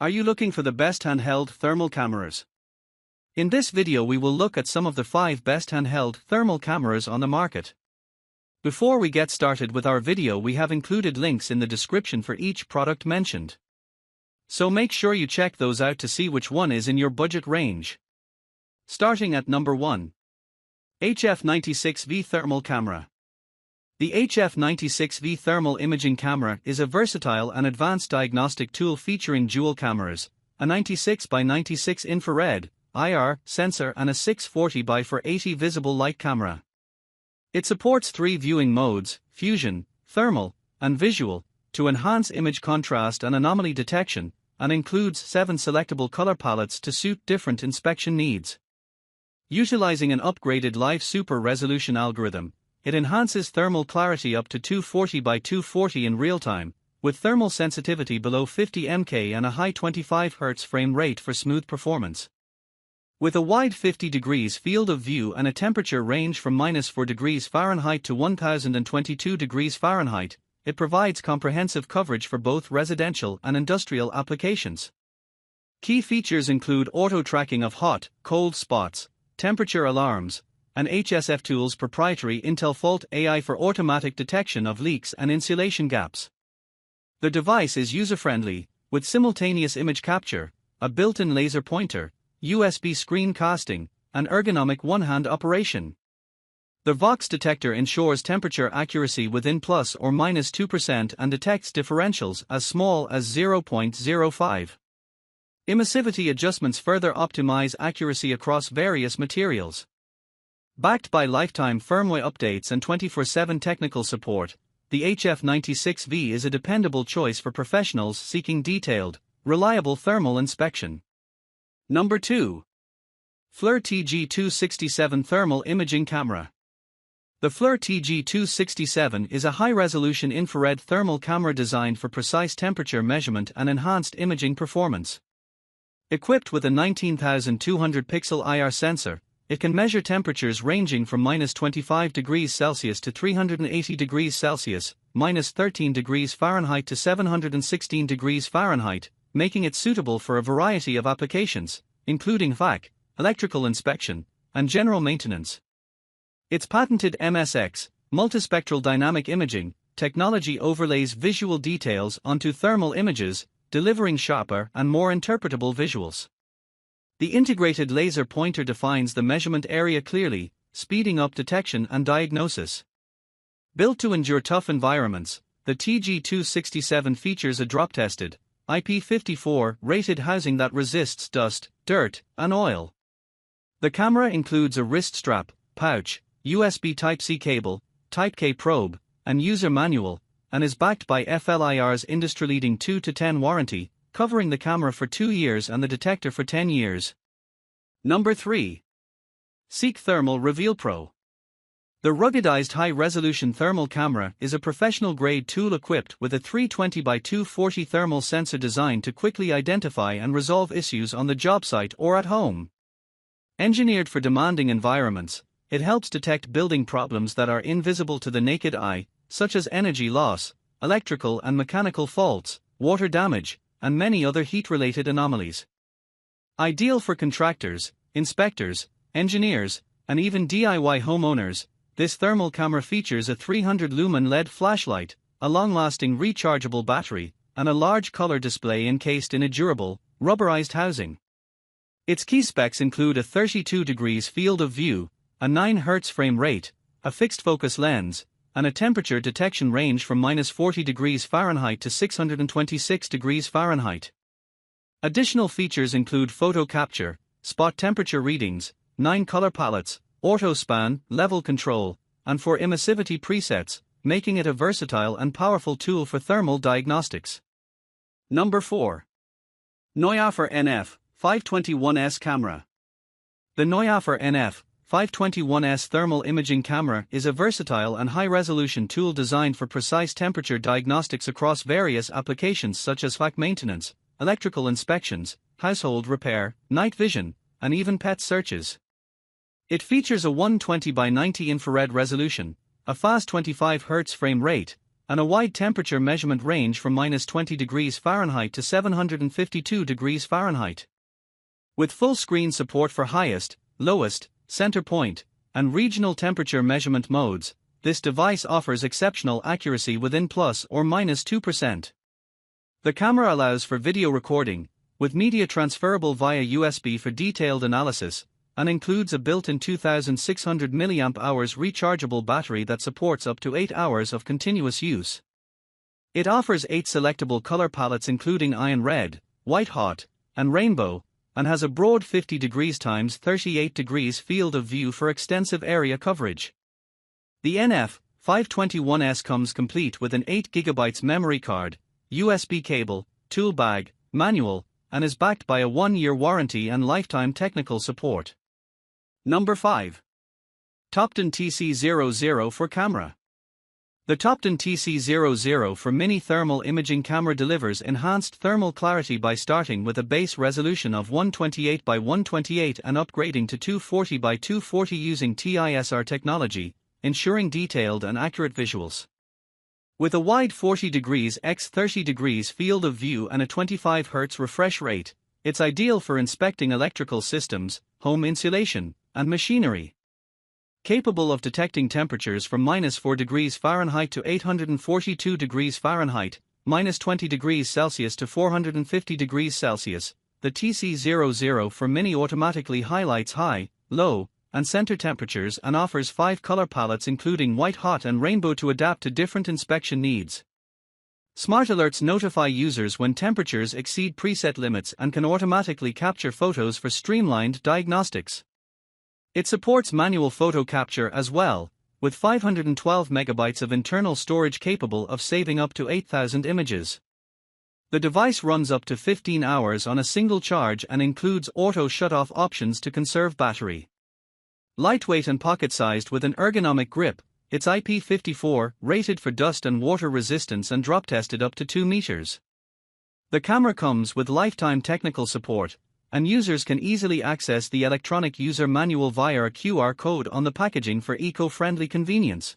Are you looking for the best handheld thermal cameras? In this video we will look at some of the 5 best handheld thermal cameras on the market. Before we get started with our video, we have included links in the description for each product mentioned. So make sure you check those out to see which one is in your budget range. Starting at number 1. HF96V Thermal Camera. The HF96V thermal imaging camera is a versatile and advanced diagnostic tool featuring dual cameras, a 96x96 infrared (IR) sensor and a 640x480 visible light camera. It supports 3 viewing modes: fusion, thermal, and visual, to enhance image contrast and anomaly detection, and includes 7 selectable color palettes to suit different inspection needs. Utilizing an upgraded live super resolution algorithm, it enhances thermal clarity up to 240x240 in real time, with thermal sensitivity below 50 mK and a high 25 Hz frame rate for smooth performance. With a wide 50 degrees field of view and a temperature range from -4 degrees Fahrenheit to 1022 degrees Fahrenheit, it provides comprehensive coverage for both residential and industrial applications. Key features include auto tracking of hot, cold spots, temperature alarms, and HSF Tools' proprietary Intel Fault AI for automatic detection of leaks and insulation gaps. The device is user-friendly, with simultaneous image capture, a built-in laser pointer, USB screen casting, and ergonomic one-hand operation. The Vox detector ensures temperature accuracy within plus or minus 2% and detects differentials as small as 0.05. Emissivity adjustments further optimize accuracy across various materials. Backed by lifetime firmware updates and 24/7 technical support, the HF96V is a dependable choice for professionals seeking detailed, reliable thermal inspection. Number 2. FLIR TG267 Thermal Imaging Camera. The FLIR TG267 is a high-resolution infrared thermal camera designed for precise temperature measurement and enhanced imaging performance. Equipped with a 19,200 pixel IR sensor, it can measure temperatures ranging from -25 degrees Celsius to 380 degrees Celsius, -13 degrees Fahrenheit to 716 degrees Fahrenheit, making it suitable for a variety of applications, including HVAC, electrical inspection, and general maintenance. Its patented MSX, multispectral dynamic imaging, technology overlays visual details onto thermal images, delivering sharper and more interpretable visuals. The integrated laser pointer defines the measurement area clearly, speeding up detection and diagnosis. Built to endure tough environments, the TG267 features a drop-tested, IP54 rated housing that resists dust, dirt, and oil. The camera includes a wrist strap, pouch, USB Type-C cable, Type K probe, and user manual, and is backed by FLIR's industry-leading 2-to-10 warranty, covering the camera for 2 years and the detector for 10 years. Number 3. Seek Thermal Revealpro. The ruggedized high-resolution thermal camera is a professional-grade tool equipped with a 320x240 thermal sensor designed to quickly identify and resolve issues on the job site or at home. Engineered for demanding environments, it helps detect building problems that are invisible to the naked eye, such as energy loss, electrical and mechanical faults, water damage, and many other heat-related anomalies. Ideal for contractors, inspectors, engineers, and even DIY homeowners, this thermal camera features a 300-lumen LED flashlight, a long-lasting rechargeable battery, and a large color display encased in a durable, rubberized housing. Its key specs include a 32 degrees field of view, a 9 Hz frame rate, a fixed focus lens, and a temperature detection range from -40 degrees Fahrenheit to 626 degrees Fahrenheit. Additional features include photo capture, spot temperature readings, 9 color palettes, auto span, level control, and 4 emissivity presets, making it a versatile and powerful tool for thermal diagnostics. Number 4. NOYAFA NF 521S Camera. The NOYAFA NF 521S thermal imaging camera is a versatile and high-resolution tool designed for precise temperature diagnostics across various applications such as HVAC maintenance, electrical inspections, household repair, night vision, and even pet searches. It features a 120x90 infrared resolution, a fast 25 Hz frame rate, and a wide temperature measurement range from -20 degrees Fahrenheit to 752 degrees Fahrenheit. With full screen support for highest, lowest, center point, and regional temperature measurement modes, this device offers exceptional accuracy within plus or minus 2%. The camera allows for video recording, with media transferable via USB for detailed analysis, and includes a built-in 2600 mAh rechargeable battery that supports up to 8 hours of continuous use. It offers 8 selectable color palettes including iron red, white hot, and rainbow, and has a broad 50 degrees x 38 degrees field of view for extensive area coverage. The NF521S comes complete with an 8GB memory card, USB cable, tool bag, manual, and is backed by a 1-year warranty and lifetime technical support. Number 5. TOPDON TC00 for camera. The TOPDON TC00 for mini thermal imaging camera delivers enhanced thermal clarity by starting with a base resolution of 128 by 128 and upgrading to 240 by 240 using TISR technology, ensuring detailed and accurate visuals. With a wide 40 degrees x 30 degrees field of view and a 25 Hz refresh rate, it's ideal for inspecting electrical systems, home insulation, and machinery. Capable of detecting temperatures from -4 degrees Fahrenheit to 842 degrees Fahrenheit, -20 degrees Celsius to 450 degrees Celsius, the TC00 for Mini automatically highlights high, low, and center temperatures and offers 5 color palettes including white hot and rainbow to adapt to different inspection needs. Smart alerts notify users when temperatures exceed preset limits and can automatically capture photos for streamlined diagnostics. It supports manual photo capture as well, with 512 megabytes of internal storage capable of saving up to 8,000 images. The device runs up to 15 hours on a single charge and includes auto shut-off options to conserve battery. Lightweight and pocket-sized with an ergonomic grip, it's IP54 rated for dust and water resistance and drop-tested up to 2 meters. The camera comes with lifetime technical support, and users can easily access the electronic user manual via a QR code on the packaging for eco-friendly convenience.